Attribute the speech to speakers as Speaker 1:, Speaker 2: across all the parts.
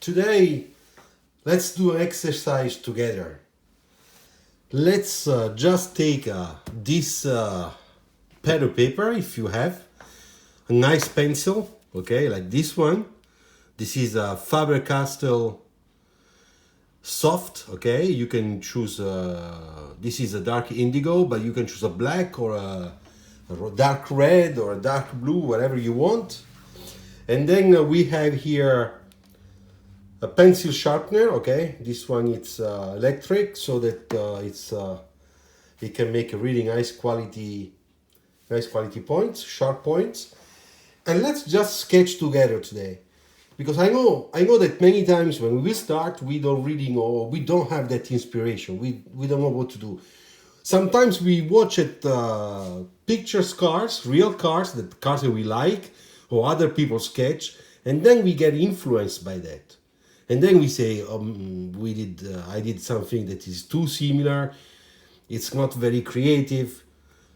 Speaker 1: today let's do an exercise together. Let's just take this pad of paper, if you have a nice pencil, okay, like this one. This is a Faber-Castell soft, okay. You can choose this is a dark indigo, but you can choose a black or a dark red or a dark blue, whatever you want. And then we have here a pencil sharpener, okay. This one it's electric, so that it can make a really nice quality points, sharp points. And let's just sketch together today, because I know that many times when we start, we don't really know, we don't have that inspiration, we don't know what to do. Sometimes we watch at pictures, cars, real cars, the cars that we like, or other people sketch, and then we get influenced by that. And then we say, I did something that is too similar, it's not very creative.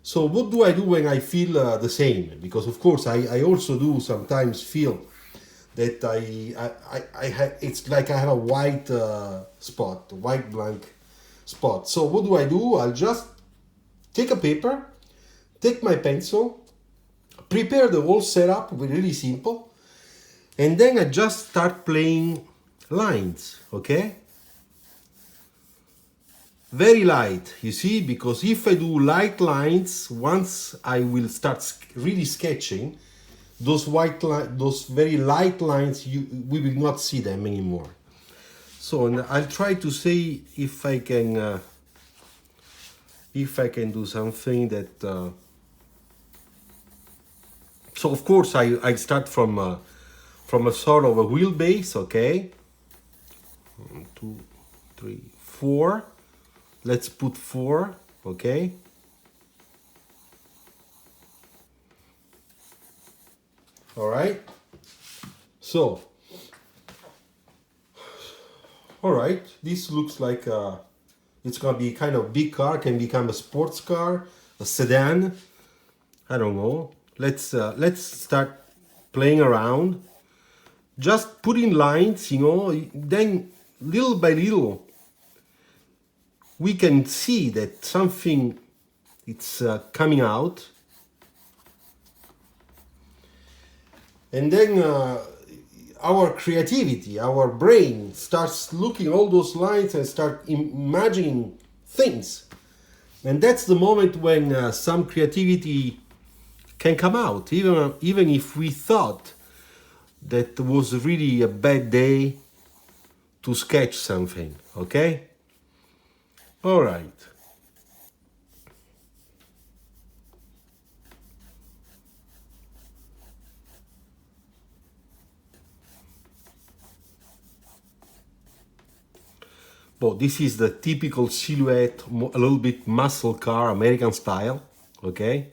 Speaker 1: So what do I do when I feel the same? Because of course I also do sometimes feel that I have, it's like I have a white spot, white blank spot. So what do? I'll just take a paper, take my pencil, prepare the whole setup, really simple, and then I just start playing lines, okay? Very light, you see, because if I do light lines, once I will start really sketching, those those very light lines, we will not see them anymore. So and I'll try to see if I can do something that. So of course I start from a sort of a wheelbase, okay. 1, 2, 3, 4. Let's put 4, okay. All right. So, all right. This looks like it's gonna be kind of big car, can become a sports car, a sedan. I don't know. Let's start playing around. Just putting lines, you know. Then little by little, we can see that something it's coming out, and then our creativity, our brain starts looking all those lines and start imagining things, and that's the moment when some creativity can come out, even if we thought that was really a bad day to sketch something, okay. All right. Well, this is the typical silhouette, a little bit muscle car, American style, okay?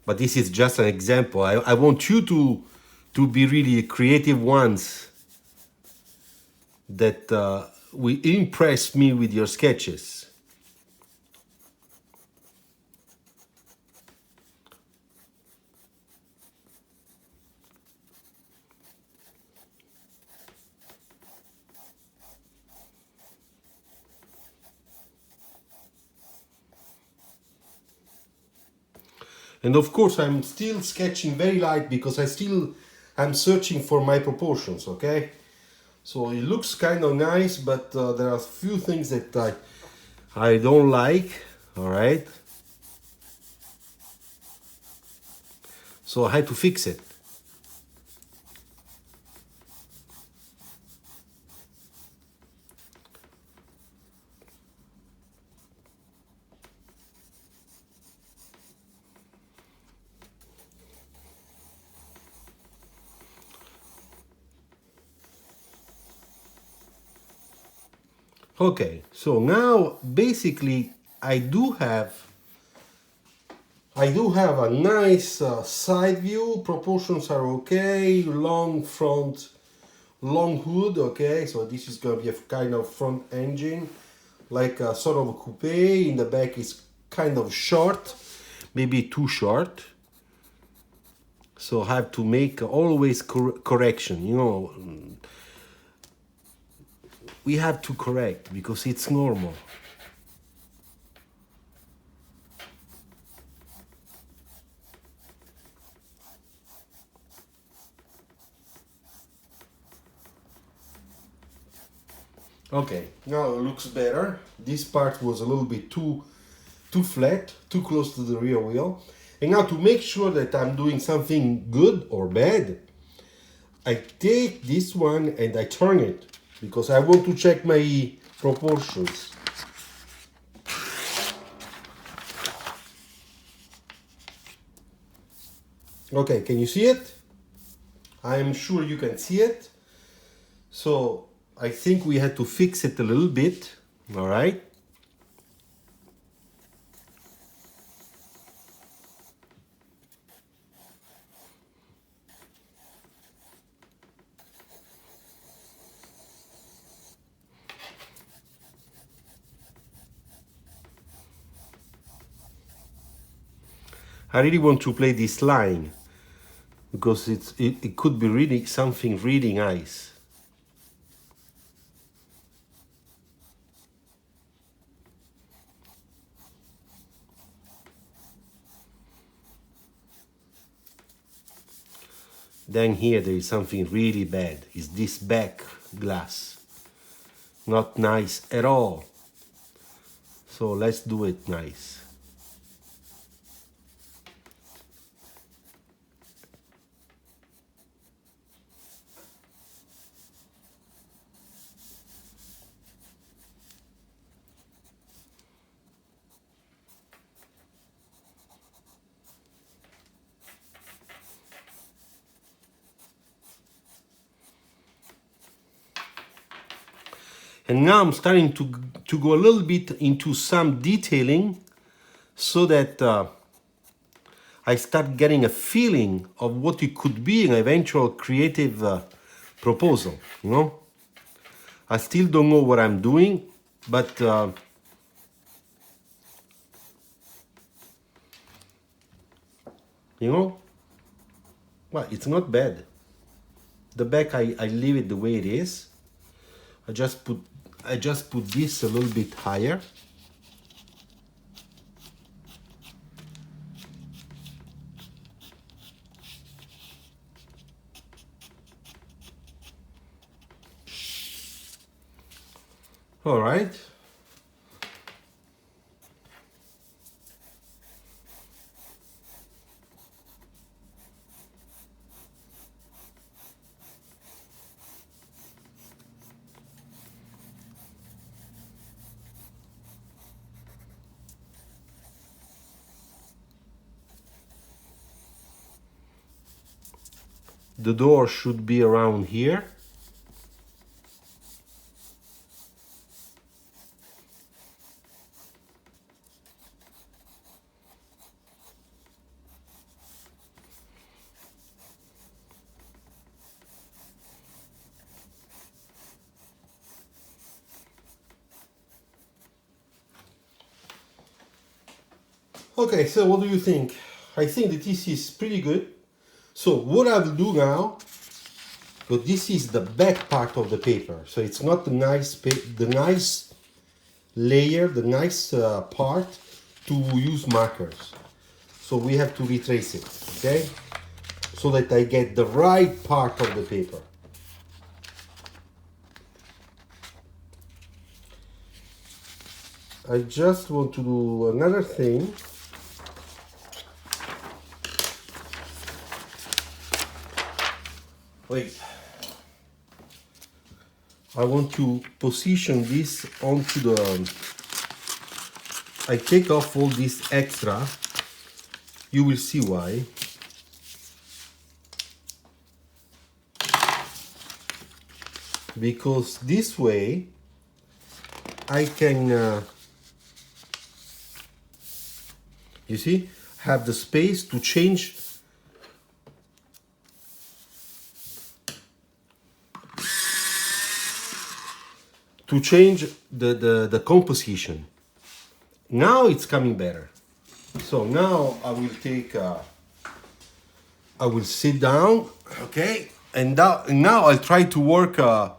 Speaker 1: But this is just an example. I want you to be really creative ones that will impress me with your sketches. And of course, I'm still sketching very light because I'm searching for my proportions, okay? So it looks kind of nice, but there are a few things that I don't like, all right? So I had to fix it. Okay, so now basically I do have a nice side view. Proportions are okay. Long front, long hood. Okay, so this is gonna be a kind of front engine, like a sort of a coupe. In the back is kind of short, maybe too short. So I have to make always correction, you know. We have to correct because it's normal. Okay, now it looks better. This part was a little bit too flat, too close to the rear wheel. And now to make sure that I'm doing something good or bad, I take this one and I turn it because I want to check my proportions. Okay, can you see it? I am sure you can see it. So I think we had to fix it a little bit, all right? I really want to play this line because it could be really something really nice. Then here there is something really bad. Is this back glass. Not nice at all. So let's do it nice. And now I'm starting to go a little bit into some detailing so that I start getting a feeling of what it could be an eventual creative proposal, you know? I still don't know what I'm doing, but you know, well, it's not bad. The back, I leave it the way it is. I just put this a little bit higher. All right. The door should be around here. Okay, so what do you think? I think that this is pretty good. So what I will do now, so this is the back part of the paper. So it's not the nice layer, the nice part to use markers. So we have to retrace it, okay? So that I get the right part of the paper. I just want to do another thing. Wait. I want to position this onto the... I take off all this extra. You will see why. Because this way I can, you see, have the space to change the composition. Now it's coming better. So now I will take I will sit down, okay, and now I'll try to work a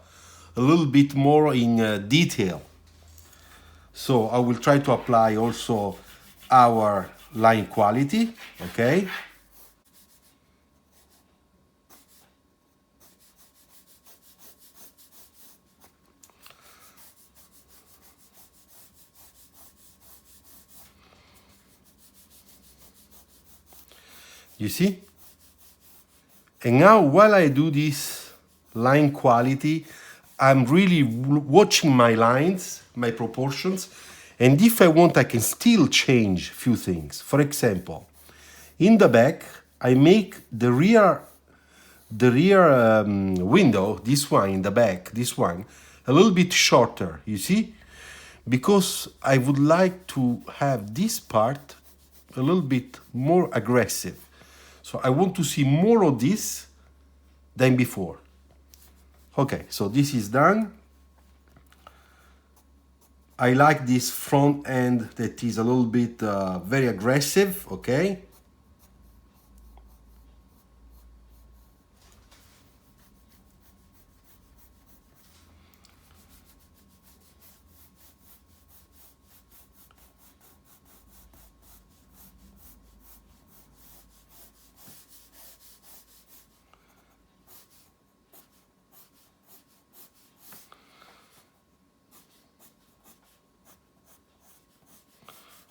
Speaker 1: little bit more in detail. So I will try to apply also our line quality, okay. You see? And now while I do this line quality, I'm really watching my lines, my proportions, and if I want, I can still change a few things. For example, in the back, I make the rear window, this one in the back, this one, a little bit shorter, you see? Because I would like to have this part a little bit more aggressive. So I want to see more of this than before. Okay, so this is done. I like this front end that is a little bit very aggressive, okay?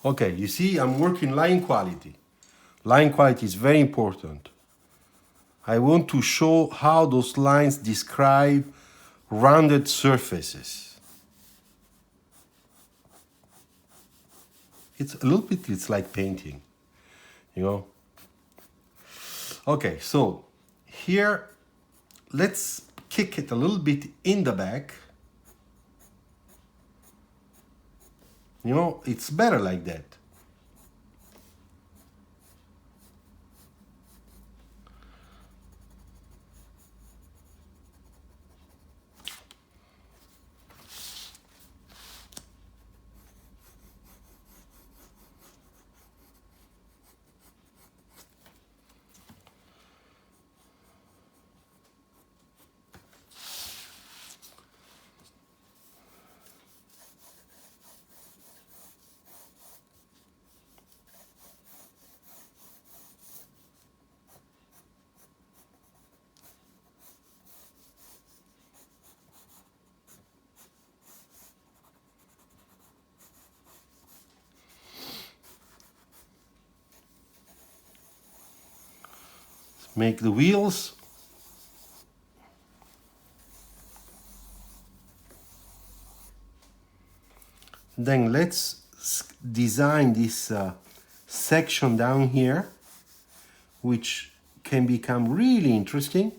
Speaker 1: Okay, you see, I'm working line quality. Line quality is very important. I want to show how those lines describe rounded surfaces. It's a little bit, it's like painting, you know? Okay, so here, let's kick it a little bit in the back. You know, it's better like that. Make the wheels. Then let's design this section down here, which can become really interesting.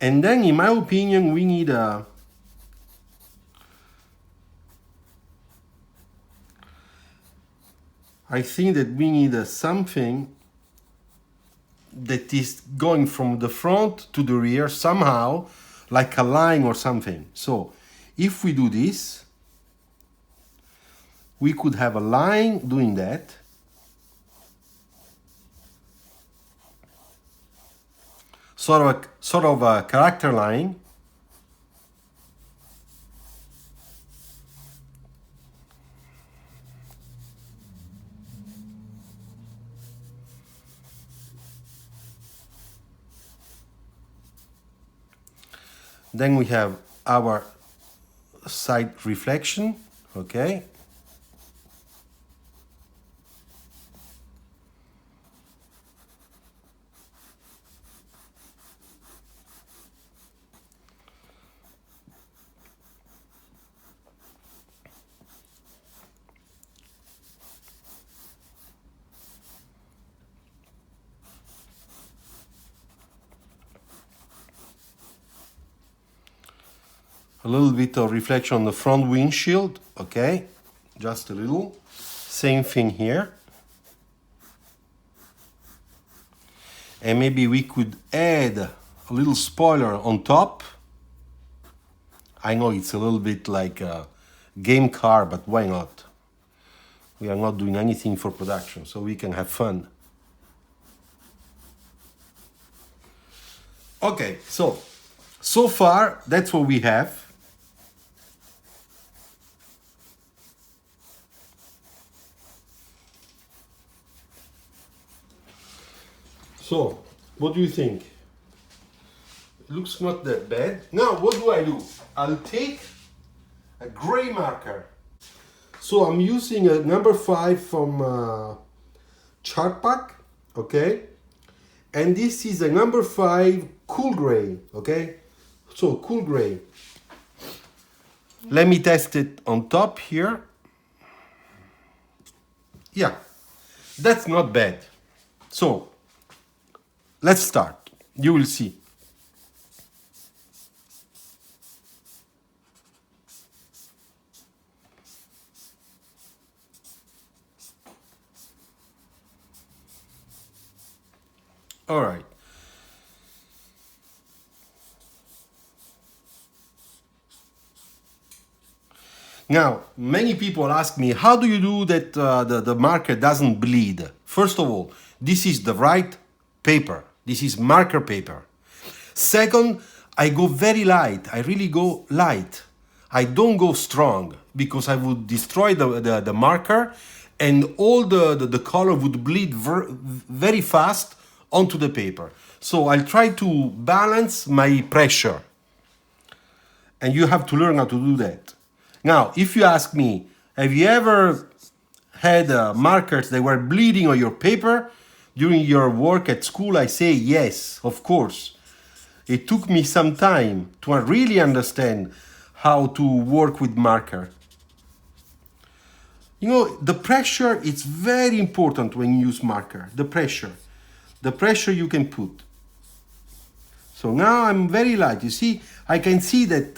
Speaker 1: And then, in my opinion, we need a I think that we need something that is going from the front to the rear somehow, like a line or something. So if we do this, we could have a line doing that. Sort of a character line. Then we have our side reflection, okay? A little bit of reflection on the front windshield, okay, just a little. Same thing here. And maybe we could add a little spoiler on top. I know it's a little bit like a game car, but why not? We are not doing anything for production, so we can have fun. Okay, so far that's what we have. So, what do you think? It looks not that bad. Now, what do? I'll take a gray marker. So I'm using a number 5 from Chart Pack, okay? And this is a number 5 cool gray, okay? So cool gray. Let me test it on top here. Yeah, that's not bad. So let's start. You will see. All right. Now, many people ask me, how do you do that the marker doesn't bleed? First of all, this is the right paper. This is marker paper. Second, I go very light. I really go light. I don't go strong because I would destroy the marker and all the color would bleed very fast onto the paper. So I'll try to balance my pressure. And you have to learn how to do that. Now, if you ask me, have you ever had markers that were bleeding on your paper during your work at school? I say yes, of course. It took me some time to really understand how to work with marker. You know, the pressure is very important when you use marker. The pressure you can put. So now I'm very light. You see, I can see that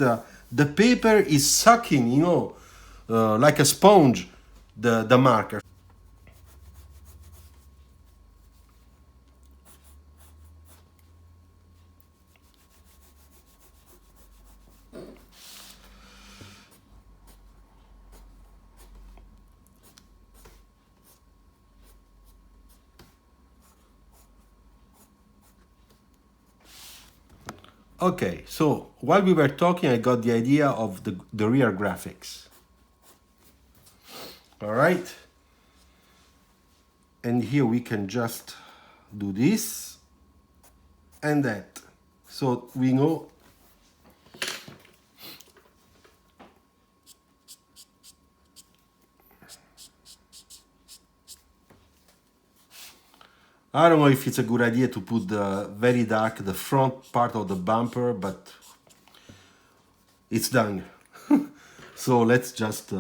Speaker 1: the paper is sucking, you know, like a sponge, the marker. Okay, so while we were talking, I got the idea of the rear graphics. All right. And here we can just do this and that. So we know I don't know if it's a good idea to put the very dark, the front part of the bumper, but it's done. So let's just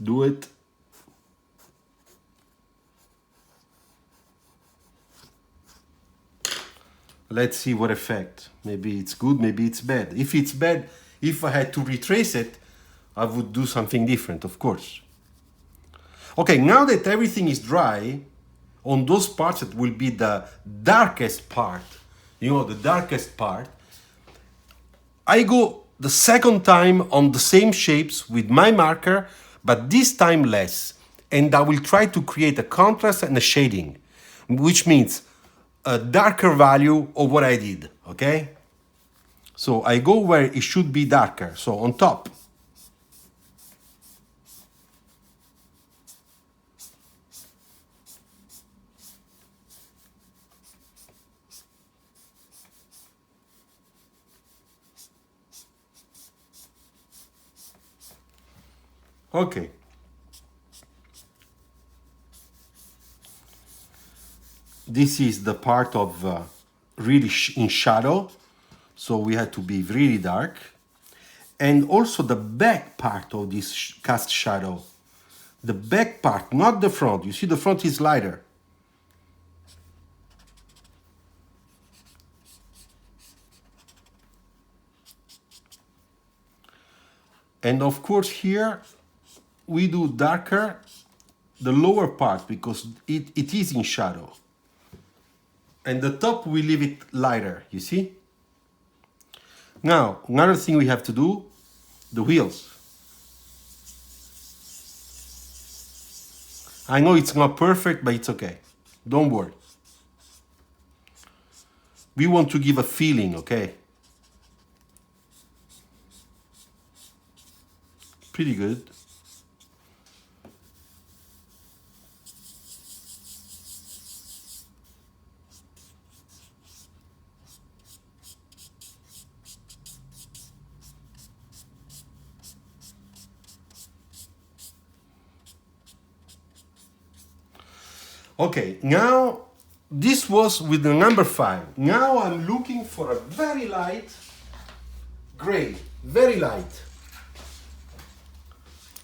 Speaker 1: do it. Let's see what effect. Maybe it's good, maybe it's bad. If it's bad, if I had to retrace it, I would do something different, of course. Okay, now that everything is dry, on those parts that will be the darkest part, you know, the darkest part, I go the second time on the same shapes with my marker, but this time less. And I will try to create a contrast and a shading, which means a darker value of what I did, okay? So I go where it should be darker, so on top. Okay. This is the part of really in shadow, so we had to be really dark. And also the back part of this cast shadow. The back part, not the front. You see the front is lighter. And of course here we do darker the lower part because it is in shadow. And the top we leave it lighter, you see? Now, another thing we have to do, the wheels. I know it's not perfect, but it's okay. Don't worry. We want to give a feeling, okay? Pretty good. Okay, now this was with the number 5. Now I'm looking for a very light gray, very light.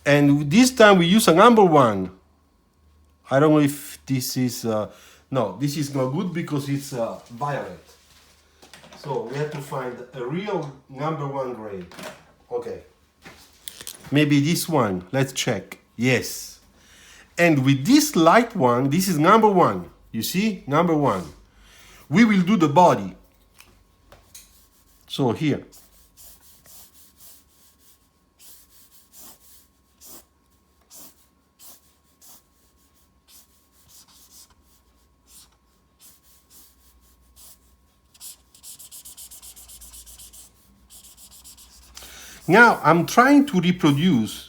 Speaker 1: And this time we use a number 1. I don't know if this is, no, this is not good because it's violet. So we have to find a real number 1 gray. Okay. Maybe this one, let's check. Yes. And with this light one, this is number 1. You see, number 1. We will do the body. So here. Now I'm trying to reproduce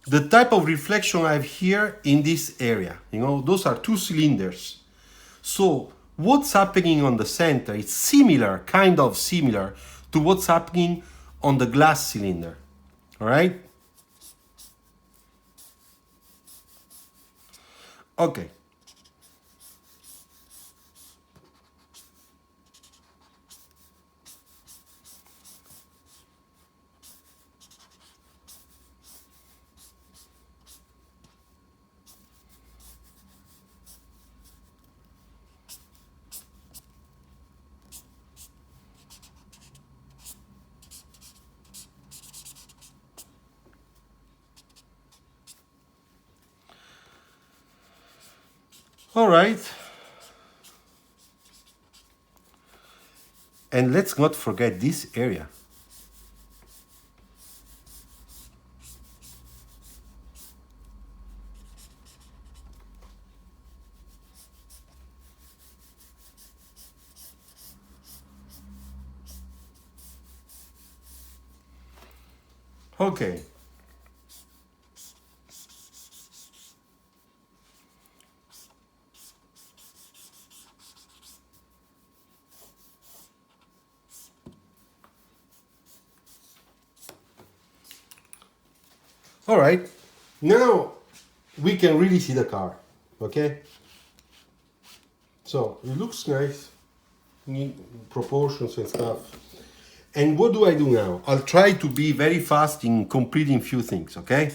Speaker 1: the type of reflection I have here in this area. You know, those are 2 cylinders. So what's happening on the center, it's similar, kind of similar to what's happening on the glass cylinder. All right? Okay. All right. And let's not forget this area. Okay. All right, now we can really see the car, okay? So it looks nice, neat proportions and stuff. And what do I do now? I'll try to be very fast in completing few things, okay?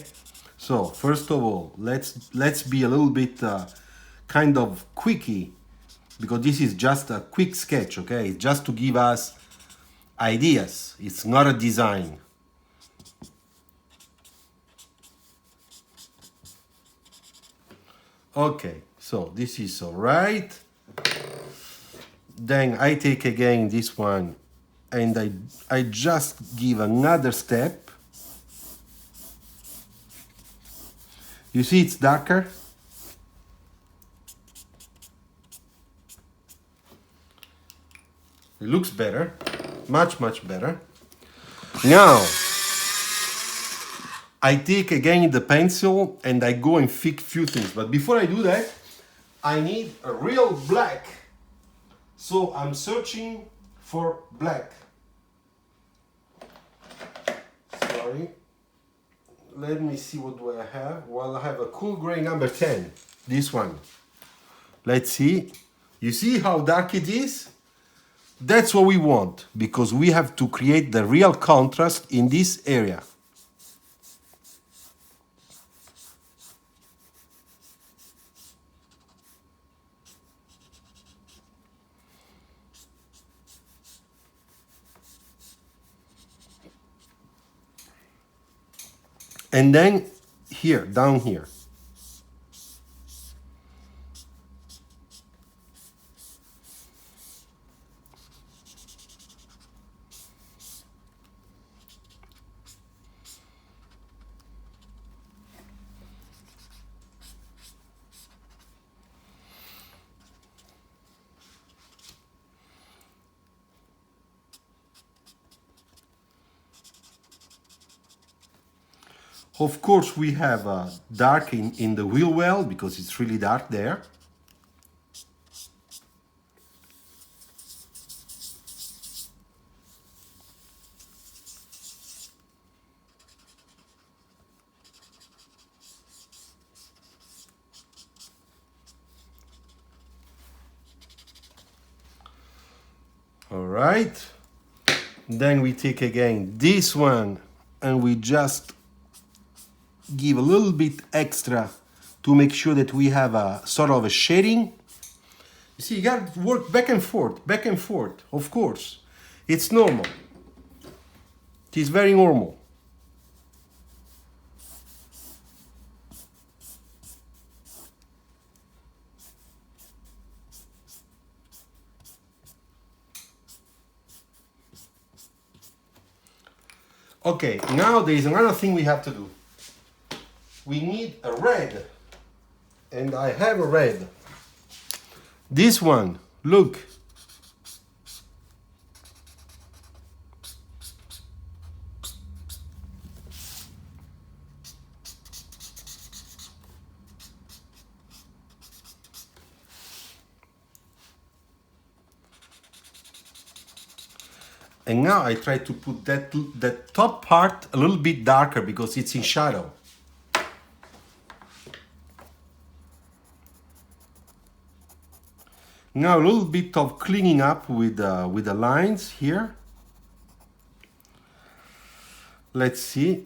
Speaker 1: So first of all, let's be a little bit kind of quickie, because this is just a quick sketch, okay? It's just to give us ideas. It's not a design. Okay, so this is all right. Then I take again this one and I just give another step. You see it's darker? It looks better, much, much better. Now, I take again the pencil and I go and fix few things. But before I do that, I need a real black. So I'm searching for black. Sorry. Let me see what do I have. Well, I have a cool gray number 10. This one. Let's see. You see how dark it is? That's what we want, because we have to create the real contrast in this area. And then here, down here. Of course, we have dark in the wheel well because it's really dark there. All right. Then we take again this one and we just give a little bit extra to make sure that we have a sort of a shading. You see, you got to work back and forth, of course. It's normal. It is very normal. Okay, now there is another thing we have to do. We need a red. And I have a red. This one, look. And now I try to put that top part a little bit darker because it's in shadow. Now a little bit of cleaning up with the lines here. Let's see.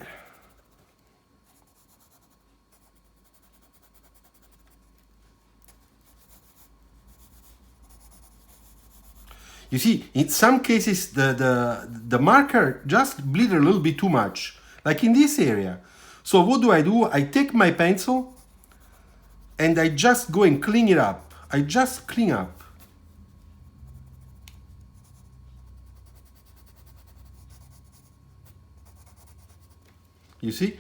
Speaker 1: You see, in some cases the marker just bleed a little bit too much, like in this area. So what do? I take my pencil and I just go and clean it up. I just clean up. You see,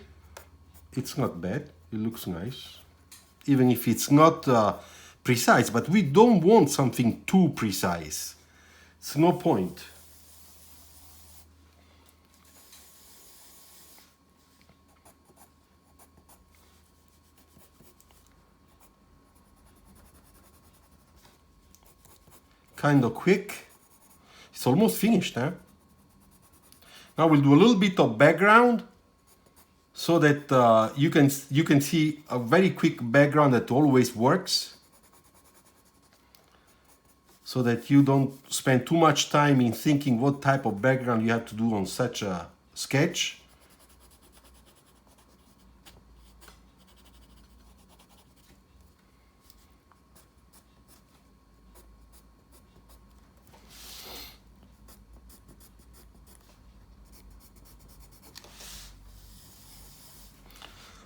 Speaker 1: it's not bad. It looks nice, even if it's not precise. But we don't want something too precise. It's no point. Kind of quick. It's almost finished, huh? Now we'll do a little bit of background so that you can see a very quick background that always works. So that you don't spend too much time in thinking what type of background you have to do on such a sketch.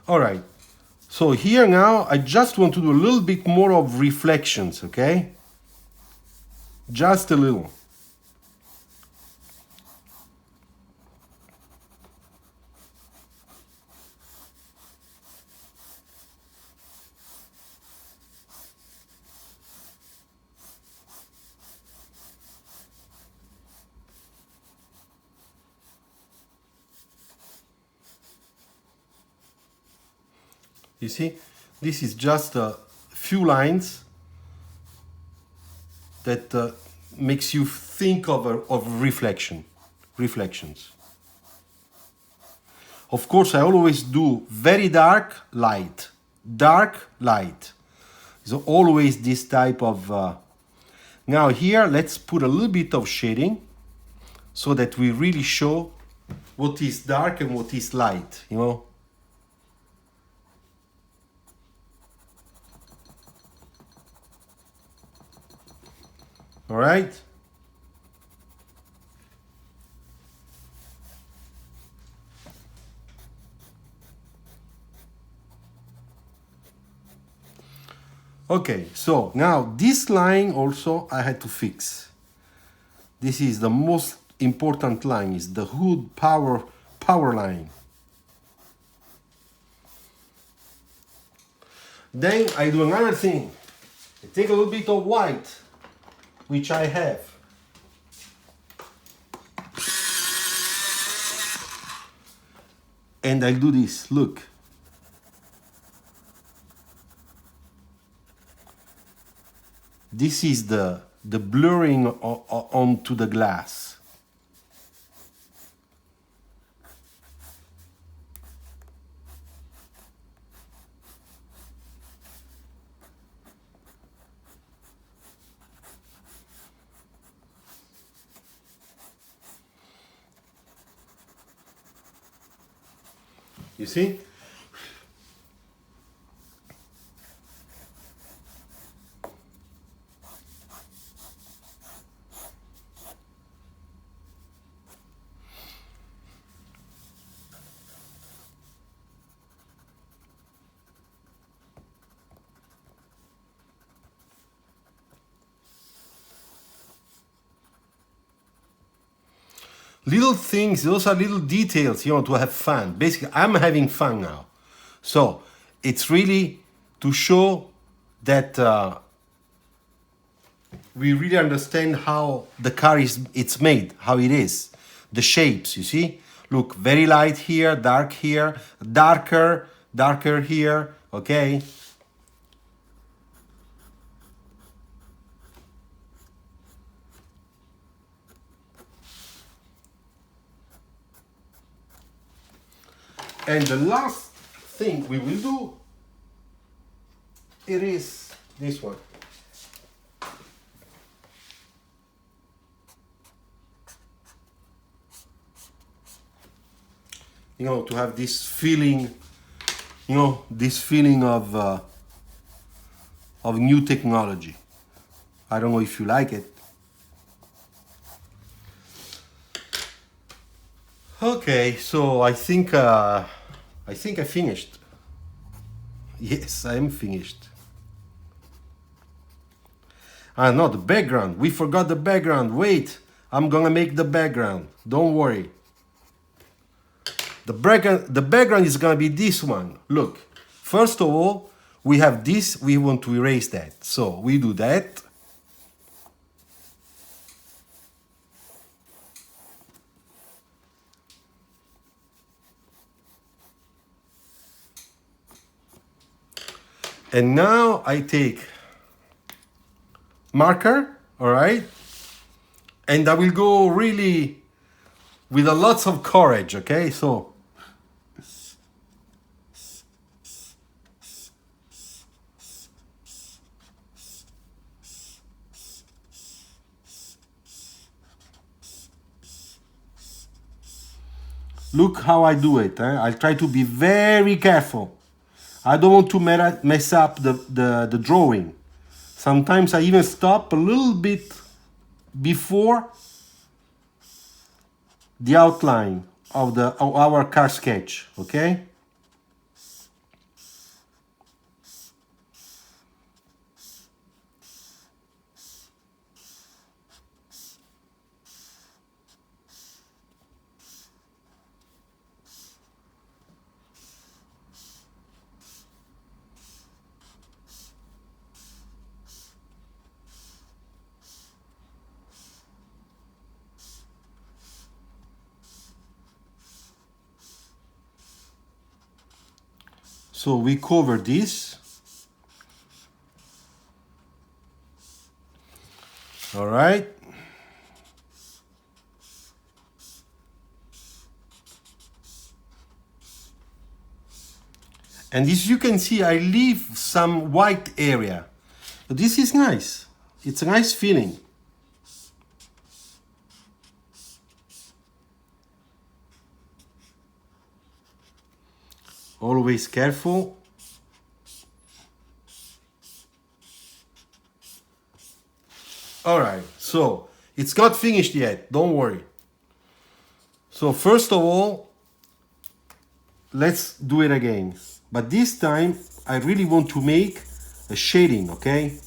Speaker 1: All right, so here now I just want to do a little bit more of reflections, okay? Just a little. You see, this is just a few lines that makes you think of reflections. Of course, I always do very dark, light, dark, light. So always this type of... Now here, let's put a little bit of shading so that we really show what is dark and what is light, you know. All right. Okay, so now this line also I had to fix. This is the most important line, is the hood power line. Then I do another thing. I take a little bit of white, which I have. And I do this, look. This is the blurring onto the glass. You see? Little things, those are little details, you know, to have fun. Basically, I'm having fun now. So it's really to show that we really understand how the car it's made, how it is. The shapes, you see? Look, very light here, dark here, darker here, okay? And the last thing we will do, it is this one. You know, to have this feeling, you know, this feeling of new technology. I don't know if you like it. Okay, so I think I finished. Yes, I am finished. Ah, no, the background. We forgot the background. Wait, I'm gonna make the background. Don't worry. The background is gonna be this one. Look, first of all, we have this. We want to erase that. So we do that. And now I take marker, all right? And I will go really with a lots of courage, okay? So look how I do it. I'll try to be very careful. I don't want to mess up the drawing. Sometimes I even stop a little bit before the outline of our car sketch, okay? So we cover this. All right. And as you can see, I leave some white area. This is nice. It's a nice feeling. Always careful. All right, so it's not finished yet, don't worry. So first of all, let's do it again. But this time, I really want to make a shading, okay?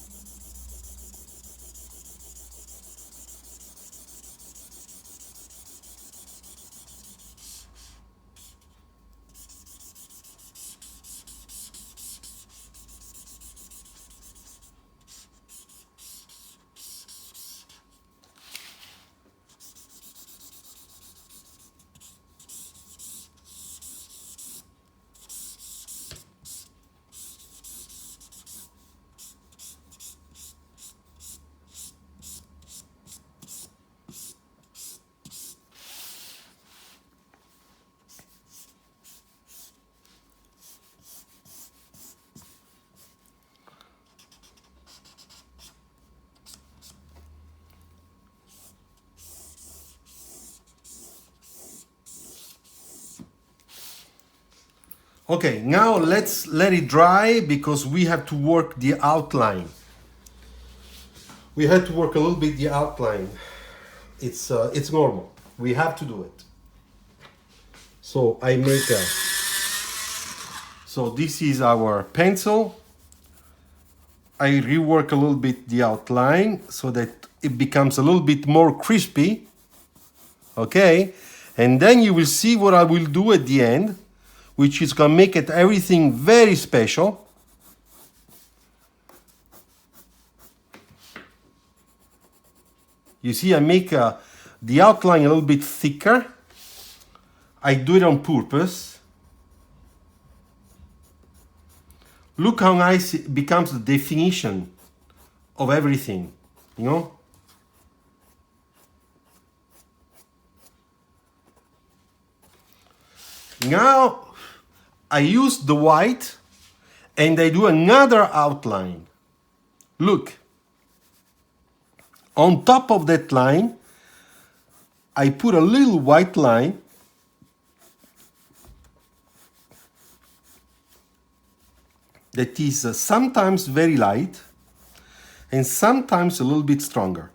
Speaker 1: Okay, now let's let it dry because we have to work the outline. We have to work a little bit the outline. It's normal. We have to do it. So I make a. So this is our pencil. I rework a little bit the outline so that it becomes a little bit more crispy. Okay, and then you will see what I will do at the end, which is gonna make it everything very special. You see, I make the outline a little bit thicker. I do it on purpose. Look how nice it becomes the definition of everything, you know? Now I use the white and I do another outline. Look, on top of that line, I put a little white line that is sometimes very light and sometimes a little bit stronger.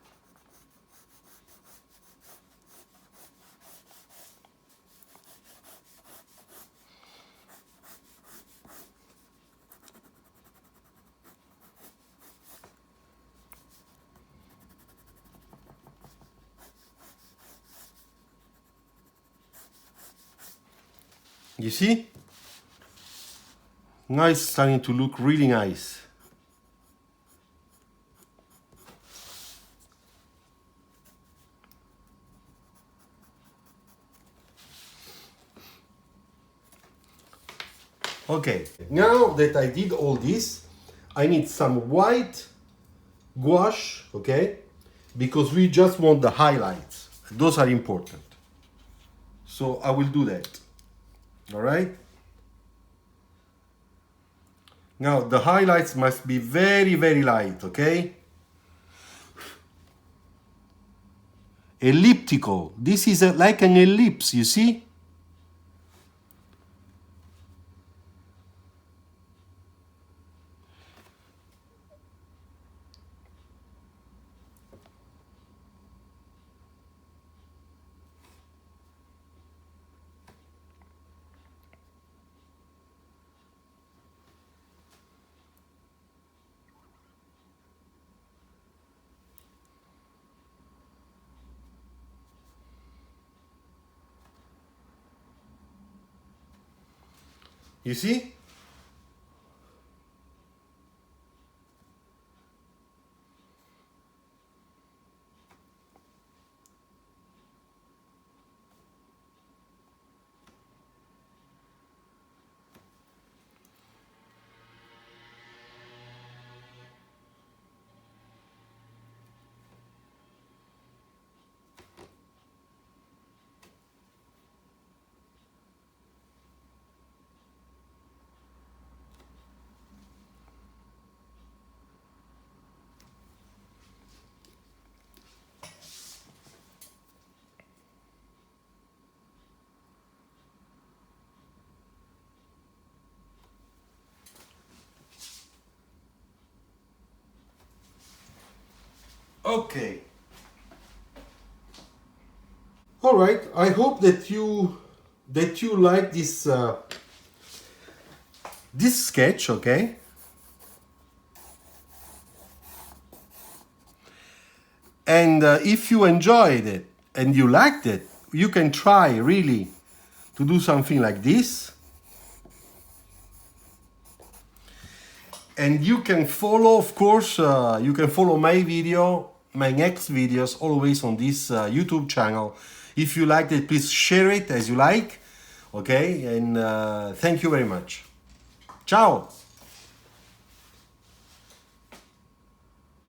Speaker 1: You see? Now it's starting to look really nice. Okay, now that I did all this, I need some white gouache, okay? Because we just want the highlights. Those are important. So I will do that. All right? Now the highlights must be very, very light, okay? Elliptical. This is like an ellipse, you see? You see? Okay. All right. I hope that you like this this sketch. Okay. And if you enjoyed it and you liked it, you can try really to do something like this. And you can follow, of course, you can follow my next videos always on this YouTube channel. If you liked it, please share it as you like. Okay, and thank you very much. Ciao!